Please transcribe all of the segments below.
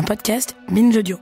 un podcast Binge Audio.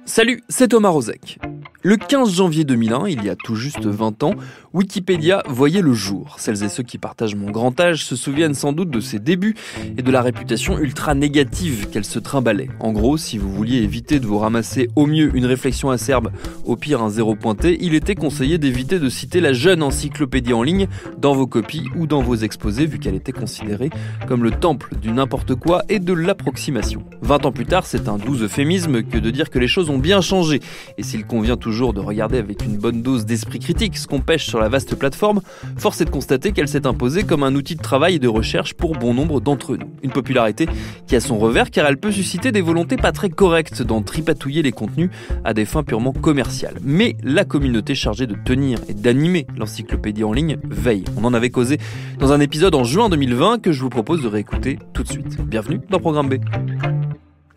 Salut, c'est Thomas Rozek. Le 15 janvier 2001, il y a tout juste 20 ans, Wikipédia voyait le jour. Celles et ceux qui partagent mon grand âge se souviennent sans doute de ses débuts et de la réputation ultra négative qu'elle se trimbalait. En gros, si vous vouliez éviter de vous ramasser au mieux une réflexion acerbe, au pire un zéro pointé, il était conseillé d'éviter de citer la jeune encyclopédie en ligne dans vos copies ou dans vos exposés, vu qu'elle était considérée comme le temple du n'importe quoi et de l'approximation. 20 ans plus tard, c'est un doux euphémisme que de dire que les choses ont bien changé. Et s'il convient toujours de regarder avec une bonne dose d'esprit critique ce qu'on pêche sur la vaste plateforme, force est de constater qu'elle s'est imposée comme un outil de travail et de recherche pour bon nombre d'entre nous. Une popularité qui a son revers car elle peut susciter des volontés pas très correctes d'en tripatouiller les contenus à des fins purement commerciales. Mais la communauté chargée de tenir et d'animer l'encyclopédie en ligne veille. On en avait causé dans un épisode en juin 2020 que je vous propose de réécouter tout de suite. Bienvenue dans Programme B.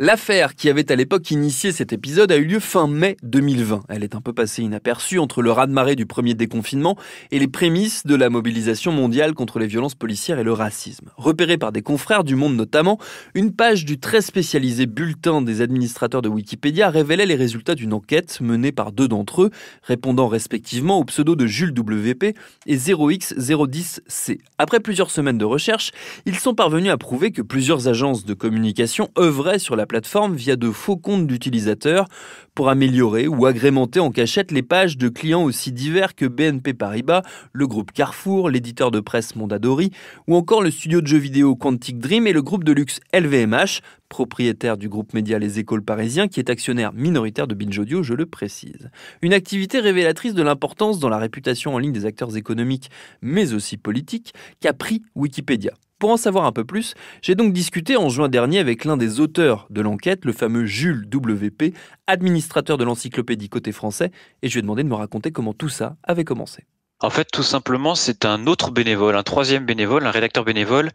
L'affaire qui avait à l'époque initié cet épisode a eu lieu fin mai 2020. Elle est un peu passée inaperçue entre le raz-de-marée du premier déconfinement et les prémices de la mobilisation mondiale contre les violences policières et le racisme. Repérée par des confrères du Monde notamment, une page du très spécialisé bulletin des administrateurs de Wikipédia révélait les résultats d'une enquête menée par deux d'entre eux, répondant respectivement au pseudo de Jules WP et 0x010C. Après plusieurs semaines de recherche, ils sont parvenus à prouver que plusieurs agences de communication œuvraient sur la plateforme via de faux comptes d'utilisateurs pour améliorer ou agrémenter en cachette les pages de clients aussi divers que BNP Paribas, le groupe Carrefour, l'éditeur de presse Mondadori ou encore le studio de jeux vidéo Quantic Dream et le groupe de luxe LVMH, propriétaire du groupe média Les Échos Parisiens qui est actionnaire minoritaire de Binge Audio, je le précise. Une activité révélatrice de l'importance dans la réputation en ligne des acteurs économiques mais aussi politiques qu'a pris Wikipédia. Pour en savoir un peu plus, j'ai donc discuté en juin dernier avec l'un des auteurs de l'enquête, le fameux Jules WP, administrateur de l'encyclopédie côté français, et je lui ai demandé de me raconter comment tout ça avait commencé. En fait, tout simplement, c'est un autre bénévole, un troisième bénévole, un rédacteur bénévole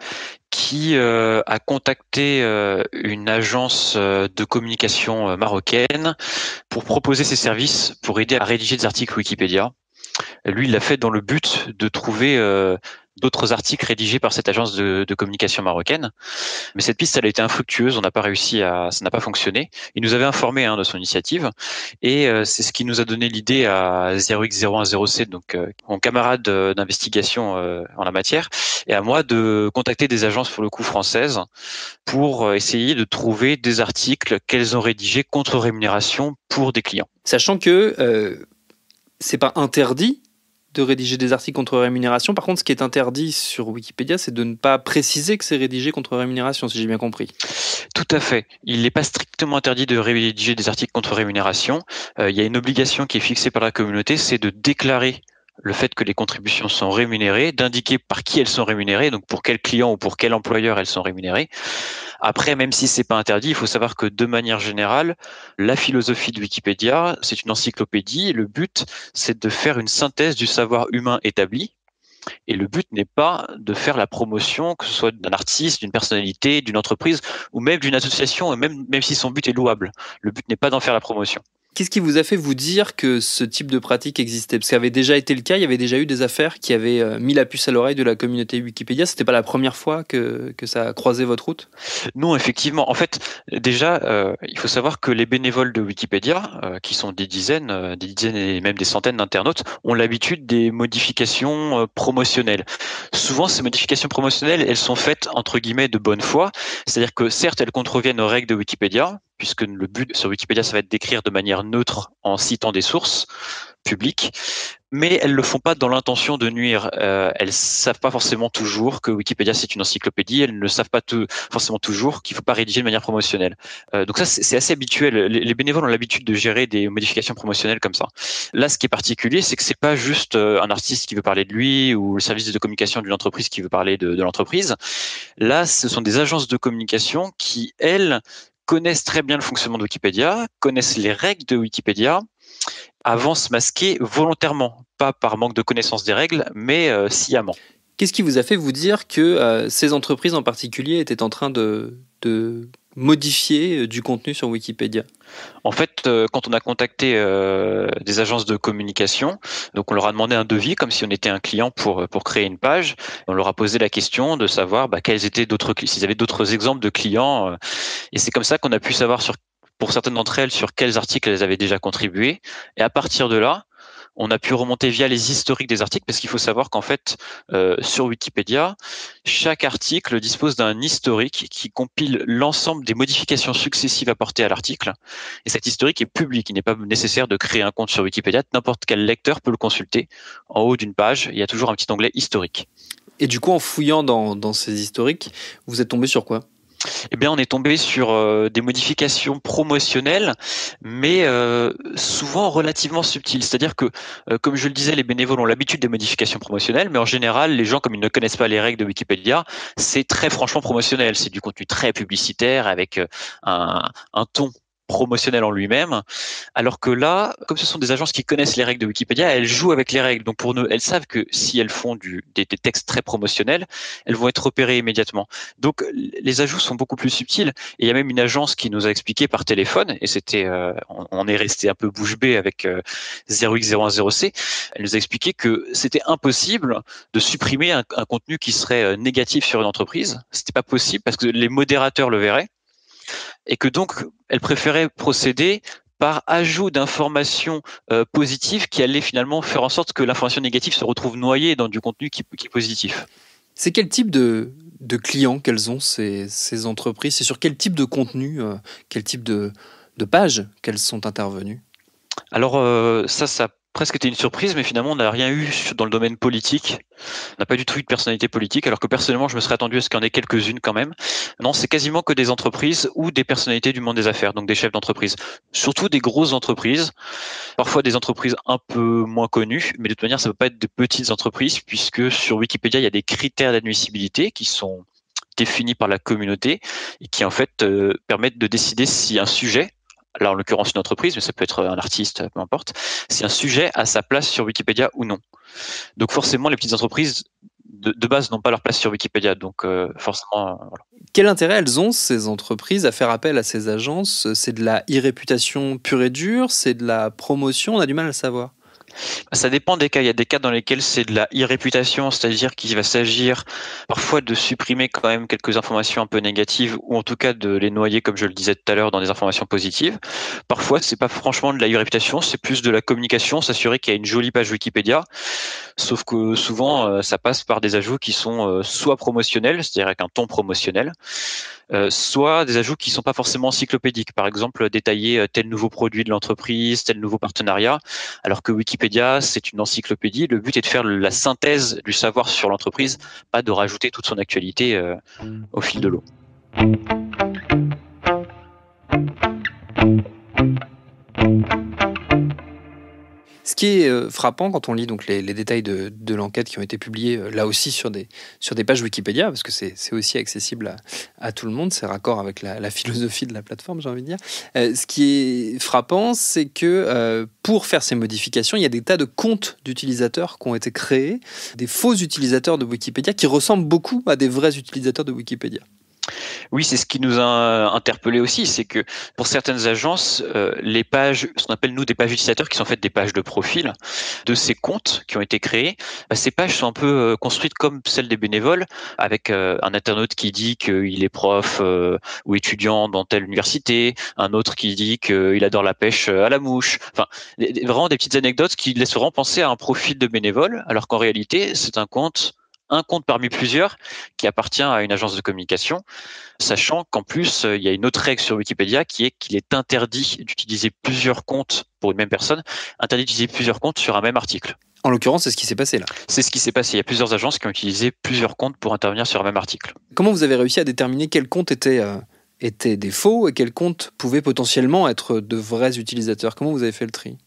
qui a contacté une agence de communication marocaine pour proposer ses services pour aider à rédiger des articles Wikipédia. Lui, il l'a fait dans le but de trouver d'autres articles rédigés par cette agence de communication marocaine. Mais cette piste, elle a été infructueuse, ça n'a pas fonctionné. Il nous avait informé de son initiative et c'est ce qui nous a donné l'idée à 0x0107, donc mon camarade d'investigation en la matière, et à moi de contacter des agences pour le coup françaises pour essayer de trouver des articles qu'elles ont rédigés contre rémunération pour des clients. Sachant que c'est pas interdit de rédiger des articles contre rémunération. Par contre, ce qui est interdit sur Wikipédia, c'est de ne pas préciser que c'est rédigé contre rémunération, si j'ai bien compris. Tout à fait. Il n'est pas strictement interdit de rédiger des articles contre rémunération. Il y a une obligation qui est fixée par la communauté, c'est de déclarer le fait que les contributions sont rémunérées, d'indiquer par qui elles sont rémunérées, donc pour quel client ou pour quel employeur elles sont rémunérées. Après, même si c'est pas interdit, il faut savoir que de manière générale, la philosophie de Wikipédia, c'est une encyclopédie. Le but, c'est de faire une synthèse du savoir humain établi. Et le but n'est pas de faire la promotion, que ce soit d'un artiste, d'une personnalité, d'une entreprise ou même d'une association, même si son but est louable. Le but n'est pas d'en faire la promotion. Qu'est-ce qui vous a fait vous dire que ce type de pratique existait ? Parce que ça avait déjà été le cas, il y avait déjà eu des affaires qui avaient mis la puce à l'oreille de la communauté Wikipédia. C'était pas la première fois que ça a croisé votre route ? Non, effectivement. En fait, déjà, il faut savoir que les bénévoles de Wikipédia, qui sont des dizaines et même des centaines d'internautes, ont l'habitude des modifications promotionnelles. Souvent, ces modifications promotionnelles, elles sont faites entre guillemets de bonne foi. C'est-à-dire que certes, elles contreviennent aux règles de Wikipédia, puisque le but sur Wikipédia, ça va être d'écrire de manière neutre en citant des sources publiques, mais elles le font pas dans l'intention de nuire. Elles savent pas forcément toujours que Wikipédia c'est une encyclopédie. Elles ne savent pas forcément toujours qu'il faut pas rédiger de manière promotionnelle. Donc ça c'est assez habituel. Les bénévoles ont l'habitude de gérer des modifications promotionnelles comme ça. Là, ce qui est particulier, c'est que c'est pas juste un artiste qui veut parler de lui ou le service de communication d'une entreprise qui veut parler de l'entreprise. Là, ce sont des agences de communication qui, elles, connaissent très bien le fonctionnement de Wikipédia, connaissent les règles de Wikipédia, avancent masqués volontairement, pas par manque de connaissance des règles, mais sciemment. Qu'est-ce qui vous a fait vous dire que ces entreprises en particulier étaient en train de modifier du contenu sur Wikipédia ? En fait, quand on a contacté des agences de communication, donc on leur a demandé un devis comme si on était un client pour créer une page. On leur a posé la question de savoir quels étaient s'ils avaient d'autres exemples de clients. Et c'est comme ça qu'on a pu savoir sur pour certaines d'entre elles sur quels articles elles avaient déjà contribué. Et à partir de là, on a pu remonter via les historiques des articles, parce qu'il faut savoir qu'en fait, sur Wikipédia, chaque article dispose d'un historique qui compile l'ensemble des modifications successives apportées à l'article. Et cet historique est public. Il n'est pas nécessaire de créer un compte sur Wikipédia. N'importe quel lecteur peut le consulter. En haut d'une page, il y a toujours un petit onglet historique. Et du coup, en fouillant dans ces historiques, vous êtes tombé sur quoi ? Eh bien, on est tombé sur des modifications promotionnelles, mais souvent relativement subtiles. C'est-à-dire que, comme je le disais, les bénévoles ont l'habitude des modifications promotionnelles, mais en général, les gens, comme ils ne connaissent pas les règles de Wikipédia, c'est très franchement promotionnel. C'est du contenu très publicitaire avec un ton promotionnel en lui-même, alors que là, comme ce sont des agences qui connaissent les règles de Wikipédia, elles jouent avec les règles. Donc pour nous, elles savent que si elles font des textes très promotionnels, elles vont être repérées immédiatement. Donc les ajouts sont beaucoup plus subtils. Et il y a même une agence qui nous a expliqué par téléphone, et c'était, on est resté un peu bouche bée avec 0x010c. Elle nous a expliqué que c'était impossible de supprimer un contenu qui serait négatif sur une entreprise. C'était pas possible parce que les modérateurs le verraient. Et que donc, elle préférait procéder par ajout d'informations positives qui allaient finalement faire en sorte que l'information négative se retrouve noyée dans du contenu qui est positif. C'est quel type de clients qu'elles ont, ces entreprises ? C'est sur quel type de contenu, quel type de page qu'elles sont intervenues ? Alors ça a presque été une surprise, mais finalement on n'a rien eu dans le domaine politique. On n'a pas du tout eu de personnalité politique, alors que personnellement je me serais attendu à ce qu'il y en ait quelques-unes quand même. Non, c'est quasiment que des entreprises ou des personnalités du monde des affaires, donc des chefs d'entreprise. Surtout des grosses entreprises, parfois des entreprises un peu moins connues, mais de toute manière ça ne peut pas être des petites entreprises, puisque sur Wikipédia il y a des critères d'admissibilité qui sont définis par la communauté et qui en fait permettent de décider si un sujet, là en l'occurrence une entreprise, mais ça peut être un artiste, peu importe, si un sujet a sa place sur Wikipédia ou non. Donc forcément, les petites entreprises de base n'ont pas leur place sur Wikipédia, donc forcément. Voilà. Quel intérêt elles ont, ces entreprises, à faire appel à ces agences ? C'est de la e-réputation pure et dure ? C'est de la promotion ? On a du mal à le savoir. Ça dépend des cas. Il y a des cas dans lesquels c'est de la e-réputation, c'est-à-dire qu'il va s'agir parfois de supprimer quand même quelques informations un peu négatives ou en tout cas de les noyer, comme je le disais tout à l'heure, dans des informations positives. Parfois, c'est pas franchement de la e-réputation, c'est plus de la communication, s'assurer qu'il y a une jolie page Wikipédia. Sauf que souvent, ça passe par des ajouts qui sont soit promotionnels, c'est-à-dire avec un ton promotionnel, soit des ajouts qui sont pas forcément encyclopédiques. Par exemple, détailler tel nouveau produit de l'entreprise, tel nouveau partenariat, alors que Wikipédia, c'est une encyclopédie. Le but est de faire la synthèse du savoir sur l'entreprise, pas de rajouter toute son actualité au fil de l'eau. Ce qui est frappant quand on lit donc les détails de l'enquête qui ont été publiés là aussi sur des pages Wikipédia, parce que c'est aussi accessible à tout le monde, c'est raccord avec la philosophie de la plateforme, j'ai envie de dire. Ce qui est frappant, c'est que pour faire ces modifications, il y a des tas de comptes d'utilisateurs qui ont été créés, des faux utilisateurs de Wikipédia qui ressemblent beaucoup à des vrais utilisateurs de Wikipédia. Oui, c'est ce qui nous a interpellé aussi, c'est que pour certaines agences, les pages, ce qu'on appelle nous des pages utilisateurs, qui sont en fait des pages de profil de ces comptes qui ont été créés, ces pages sont un peu construites comme celles des bénévoles, avec un internaute qui dit qu'il est prof ou étudiant dans telle université, un autre qui dit qu'il adore la pêche à la mouche. Enfin, vraiment des petites anecdotes qui laisseront penser à un profil de bénévole, alors qu'en réalité, c'est un compte parmi plusieurs qui appartient à une agence de communication, sachant qu'en plus, il y a une autre règle sur Wikipédia qui est qu'il est interdit d'utiliser plusieurs comptes pour une même personne, interdit d'utiliser plusieurs comptes sur un même article. En l'occurrence, c'est ce qui s'est passé là. C'est ce qui s'est passé. Il y a plusieurs agences qui ont utilisé plusieurs comptes pour intervenir sur un même article. Comment vous avez réussi à déterminer quels comptes étaient des faux et quels comptes pouvaient potentiellement être de vrais utilisateurs ? Comment vous avez fait le tri ?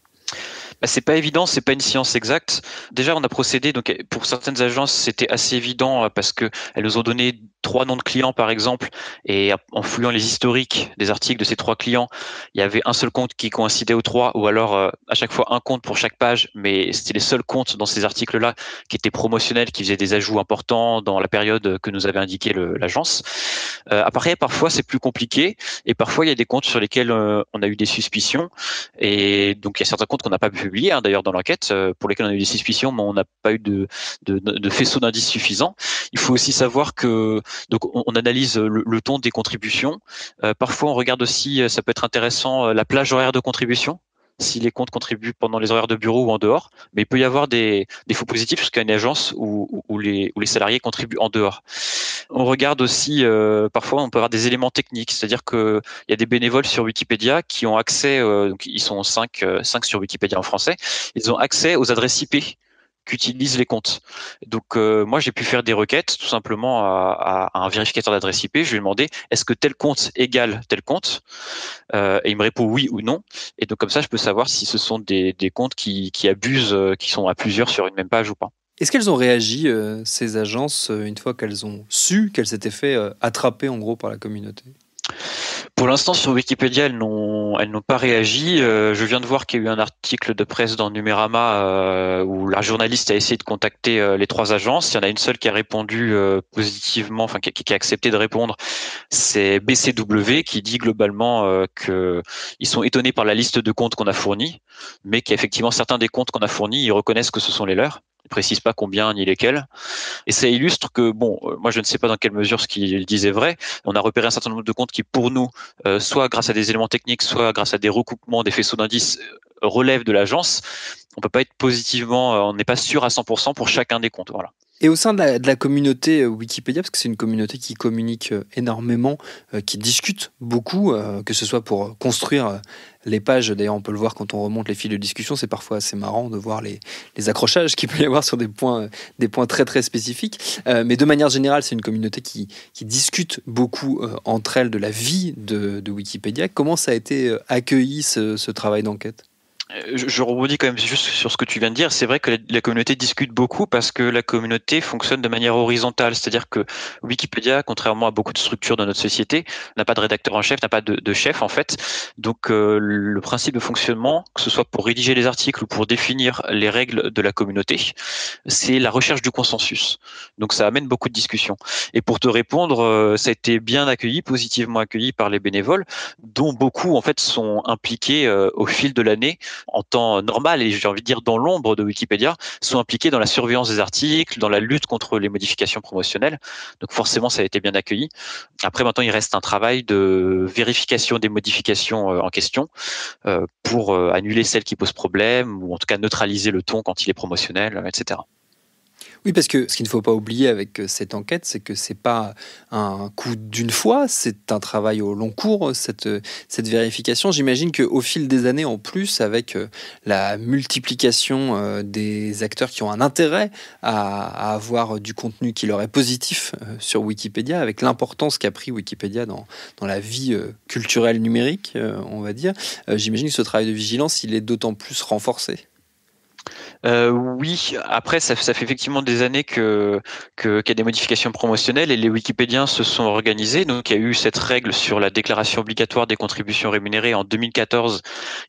C'est pas évident, c'est pas une science exacte. Déjà, on a procédé, donc pour certaines agences, c'était assez évident parce que elles nous ont donné 3 noms de clients par exemple, et en fouillant les historiques des articles de ces 3 clients, il y avait un seul compte qui coïncidait aux 3, ou alors à chaque fois un compte pour chaque page, mais c'était les seuls comptes dans ces articles-là qui étaient promotionnels, qui faisaient des ajouts importants dans la période que nous avait indiqué l'agence. Après, parfois c'est plus compliqué, et parfois il y a des comptes sur lesquels on a eu des suspicions, et donc il y a certains comptes qu'on n'a pas pu publié d'ailleurs dans l'enquête, pour lesquels on a eu des suspicions, mais on n'a pas eu de faisceau d'indices suffisants. Il faut aussi savoir que Donc on analyse le ton des contributions. Parfois on regarde aussi, ça peut être intéressant, la plage horaire de contribution, si les comptes contribuent pendant les horaires de bureau ou en dehors. Mais il peut y avoir des faux positifs jusqu'à une agence où les salariés contribuent en dehors. On regarde aussi, parfois on peut avoir des éléments techniques, c'est-à-dire qu'il y a des bénévoles sur Wikipédia qui ont accès, donc ils sont 5 sur Wikipédia en français, ils ont accès aux adresses IP qu'utilisent les comptes. Donc moi j'ai pu faire des requêtes tout simplement à un vérificateur d'adresse IP. Je lui ai demandé est-ce que tel compte égale tel compte, et il me répond oui ou non. Et donc comme ça je peux savoir si ce sont des comptes qui abusent, qui sont à plusieurs sur une même page ou pas. Est-ce qu'elles ont réagi, ces agences, une fois qu'elles ont su qu'elles s'étaient fait attraper en gros par la communauté? Pour l'instant, sur Wikipédia, elles n'ont pas réagi. Je viens de voir qu'il y a eu un article de presse dans Numérama où la journaliste a essayé de contacter les 3 agences. Il y en a une seule qui a répondu positivement, enfin qui a accepté de répondre. C'est BCW qui dit globalement que ils sont étonnés par la liste de comptes qu'on a fournis, mais qu'effectivement certains des comptes qu'on a fournis, ils reconnaissent que ce sont les leurs. Ils précisent pas combien ni lesquels. Et ça illustre que, bon, moi je ne sais pas dans quelle mesure ce qu'il disait est vrai. On a repéré un certain nombre de comptes qui, pour nous, soit grâce à des éléments techniques, soit grâce à des recoupements, des faisceaux d'indices, relèvent de l'agence. On peut pas être positivement, on n'est pas sûr à 100% pour chacun des comptes. Voilà. Et au sein de la communauté Wikipédia, parce que c'est une communauté qui communique énormément, qui discute beaucoup, que ce soit pour construire les pages. D'ailleurs, on peut le voir quand on remonte les fils de discussion. C'est parfois assez marrant de voir les accrochages qu'il peut y avoir sur des points très très spécifiques. Mais de manière générale, c'est une communauté qui discute beaucoup entre elles de la vie de Wikipédia. Comment ça a été accueilli ce travail d'enquête ? Je rebondis quand même juste sur ce que tu viens de dire. C'est vrai que la communauté discute beaucoup parce que la communauté fonctionne de manière horizontale. C'est-à-dire que Wikipédia, contrairement à beaucoup de structures de notre société, n'a pas de rédacteur en chef, n'a pas de chef en fait. Donc le principe de fonctionnement, que ce soit pour rédiger les articles ou pour définir les règles de la communauté, c'est la recherche du consensus. Donc ça amène beaucoup de discussions. Et pour te répondre, ça a été bien accueilli, positivement accueilli par les bénévoles, dont beaucoup en fait sont impliqués au fil de l'année en temps normal et j'ai envie de dire dans l'ombre de Wikipédia, sont impliqués dans la surveillance des articles, dans la lutte contre les modifications promotionnelles. Donc forcément, ça a été bien accueilli. Après, maintenant, il reste un travail de vérification des modifications en question pour annuler celles qui posent problème ou en tout cas neutraliser le ton quand il est promotionnel, etc. Oui, parce que ce qu'il ne faut pas oublier avec cette enquête, c'est que c'est pas un coup d'une fois, c'est un travail au long cours, cette vérification. J'imagine qu'au fil des années, en plus, avec la multiplication des acteurs qui ont un intérêt à avoir du contenu qui leur est positif sur Wikipédia, avec l'importance qu'a pris Wikipédia dans la vie culturelle numérique, on va dire, j'imagine que ce travail de vigilance, il est d'autant plus renforcé. Oui, après ça fait effectivement des années qu'il y a des modifications promotionnelles et les Wikipédiens se sont organisés. Donc il y a eu cette règle sur la déclaration obligatoire des contributions rémunérées en 2014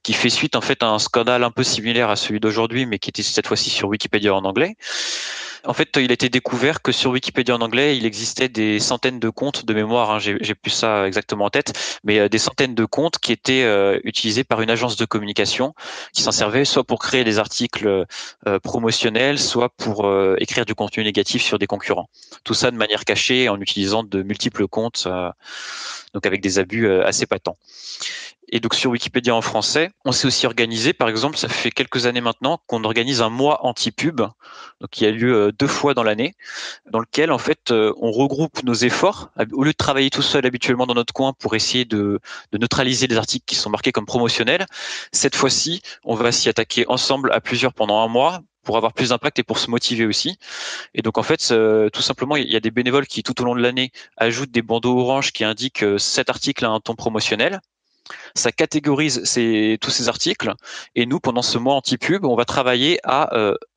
qui fait suite en fait à un scandale un peu similaire à celui d'aujourd'hui, mais qui était cette fois-ci sur Wikipédia en anglais. En fait, il a été découvert que sur Wikipédia en anglais, il existait des centaines de comptes de mémoire, hein, j'ai plus ça exactement en tête, mais des centaines de comptes qui étaient utilisés par une agence de communication qui s'en servait soit pour créer des articles promotionnels, soit pour écrire du contenu négatif sur des concurrents. Tout ça de manière cachée en utilisant de multiples comptes, donc avec des abus assez patents. Et donc sur Wikipédia en français, on s'est aussi organisé, par exemple, ça fait quelques années maintenant qu'on organise un mois anti-pub, donc qui a lieu 2 fois dans l'année, dans lequel en fait on regroupe nos efforts. Au lieu de travailler tout seul habituellement dans notre coin pour essayer de neutraliser les articles qui sont marqués comme promotionnels, cette fois-ci, on va s'y attaquer ensemble à plusieurs pendant un mois pour avoir plus d'impact et pour se motiver aussi. Et donc en fait, tout simplement, il y a des bénévoles qui tout au long de l'année ajoutent des bandeaux orange qui indiquent cet article a un ton promotionnel. Ça catégorise tous ces articles et nous, pendant ce mois anti-pub, on va travailler à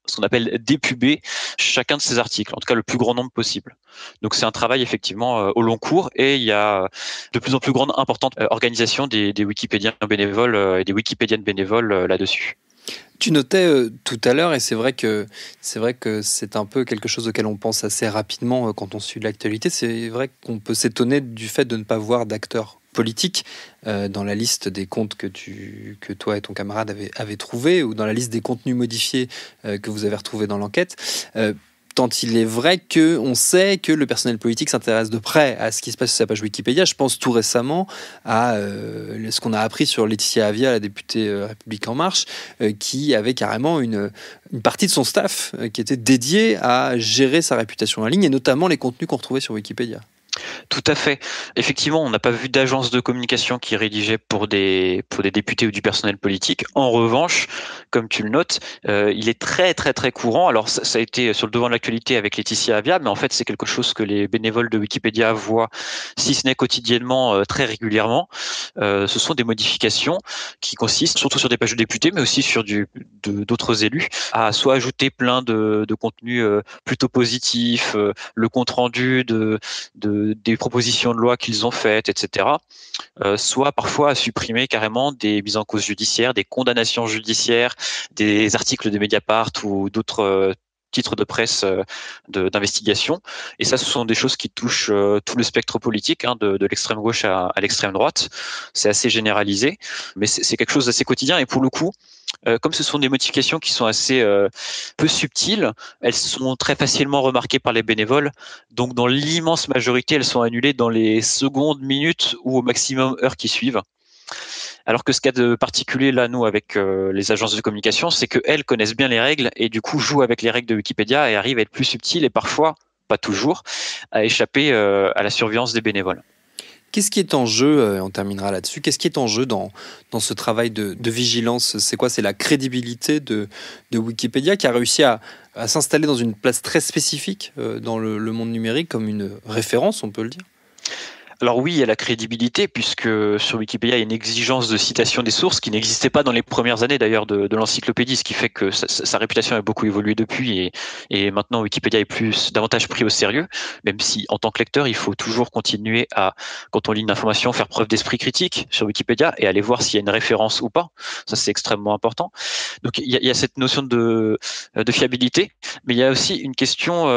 ce qu'on appelle dépuber chacun de ces articles, en tout cas le plus grand nombre possible. Donc c'est un travail effectivement au long cours et il y a de plus en plus grande importante organisation des Wikipédiens bénévoles et des Wikipédiennes bénévoles là-dessus. Tu notais tout à l'heure, et c'est vrai que c'est un peu quelque chose auquel on pense assez rapidement quand on suit l'actualité. C'est vrai qu'on peut s'étonner du fait de ne pas voir d'acteurs politiques dans la liste des comptes que toi et ton camarade avez trouvé, ou dans la liste des contenus modifiés que vous avez retrouvés dans l'enquête. tant il est vrai qu'on sait que le personnel politique s'intéresse de près à ce qui se passe sur sa page Wikipédia. Je pense tout récemment à ce qu'on a appris sur Laetitia Avia, la députée République En Marche, qui avait carrément une partie de son staff qui était dédiée à gérer sa réputation en ligne, et notamment les contenus qu'on retrouvait sur Wikipédia. Tout à fait. Effectivement, on n'a pas vu d'agence de communication qui rédigeait pour des députés ou du personnel politique. En revanche, comme tu le notes, il est très très très courant. Alors ça a été sur le devant de l'actualité avec Laetitia Avia, mais en fait c'est quelque chose que les bénévoles de Wikipédia voient, si ce n'est quotidiennement, très régulièrement. Ce sont des modifications qui consistent, surtout sur des pages de députés, mais aussi sur d'autres élus, à soit ajouter plein de contenus plutôt positifs, le compte rendu des propositions de loi qu'ils ont faites, etc. Soit parfois à supprimer carrément des mises en cause judiciaires, des condamnations judiciaires, des articles de Mediapart ou d'autres titres de presse d'investigation. Et ça, ce sont des choses qui touchent tout le spectre politique, de l'extrême gauche à l'extrême droite. C'est assez généralisé, mais c'est quelque chose d'assez quotidien. Et pour le coup, comme ce sont des modifications qui sont assez peu subtiles, elles sont très facilement remarquées par les bénévoles. Donc, dans l'immense majorité, elles sont annulées dans les secondes, minutes ou au maximum heures qui suivent. Alors que ce qu'il y a de particulier là, nous, avec les agences de communication, c'est qu'elles connaissent bien les règles et du coup jouent avec les règles de Wikipédia et arrivent à être plus subtiles et parfois, pas toujours, à échapper à la surveillance des bénévoles. Qu'est-ce qui est en jeu, on terminera là-dessus, qu'est-ce qui est en jeu dans ce travail de vigilance ? C'est quoi ? C'est la crédibilité de Wikipédia qui a réussi à s'installer dans une place très spécifique dans le monde numérique comme une référence, on peut le dire ? Alors oui, il y a la crédibilité, puisque sur Wikipédia, il y a une exigence de citation des sources qui n'existait pas dans les premières années d'ailleurs de l'encyclopédie, ce qui fait que sa réputation a beaucoup évolué depuis et maintenant Wikipédia est davantage pris au sérieux, même si en tant que lecteur, il faut toujours continuer à, quand on lit une information, faire preuve d'esprit critique sur Wikipédia et aller voir s'il y a une référence ou pas. Ça, c'est extrêmement important. Donc il y a cette notion de fiabilité, mais il y a aussi une question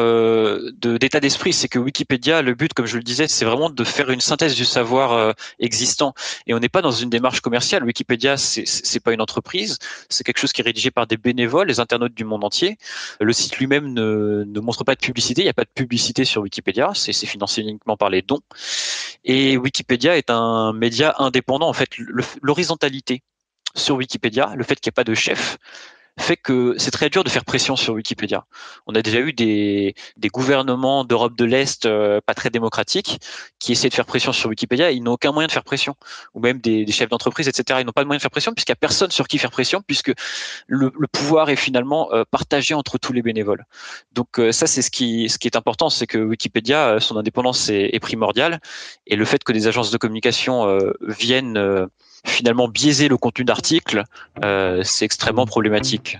d'état d'esprit. C'est que Wikipédia, le but, comme je le disais, c'est vraiment de faire une synthèse du savoir existant. Et on n'est pas dans une démarche commerciale. Wikipédia, c'est pas une entreprise. C'est quelque chose qui est rédigé par des bénévoles, les internautes du monde entier. Le site lui-même ne montre pas de publicité. Il n'y a pas de publicité sur Wikipédia. C'est financé uniquement par les dons. Et Wikipédia est un média indépendant. En fait, l'horizontalité sur Wikipédia, le fait qu'il n'y ait pas de chef, fait que c'est très dur de faire pression sur Wikipédia. On a déjà eu des gouvernements d'Europe de l'Est pas très démocratiques qui essaient de faire pression sur Wikipédia et ils n'ont aucun moyen de faire pression. Ou même des chefs d'entreprise, etc. Ils n'ont pas de moyen de faire pression puisqu'il n'y a personne sur qui faire pression puisque le pouvoir est finalement partagé entre tous les bénévoles. Donc ça, c'est ce qui est important, c'est que Wikipédia, son indépendance est primordiale et le fait que des agences de communication viennent finalement biaiser le contenu d'articles, c'est extrêmement problématique.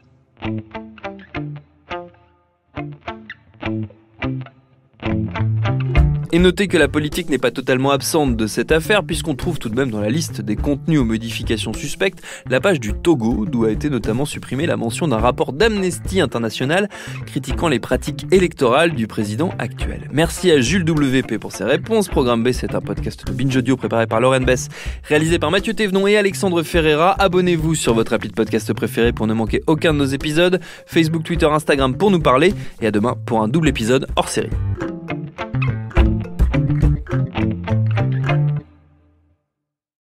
Et notez que la politique n'est pas totalement absente de cette affaire, puisqu'on trouve tout de même dans la liste des contenus aux modifications suspectes la page du Togo, d'où a été notamment supprimée la mention d'un rapport d'Amnesty International critiquant les pratiques électorales du président actuel. Merci à Jules WP pour ses réponses. Programme B, c'est un podcast de Binge Audio préparé par Lauren Bess, réalisé par Mathieu Thévenon et Alexandre Ferreira. Abonnez-vous sur votre appli de podcast préféré pour ne manquer aucun de nos épisodes. Facebook, Twitter, Instagram pour nous parler. Et à demain pour un double épisode hors série.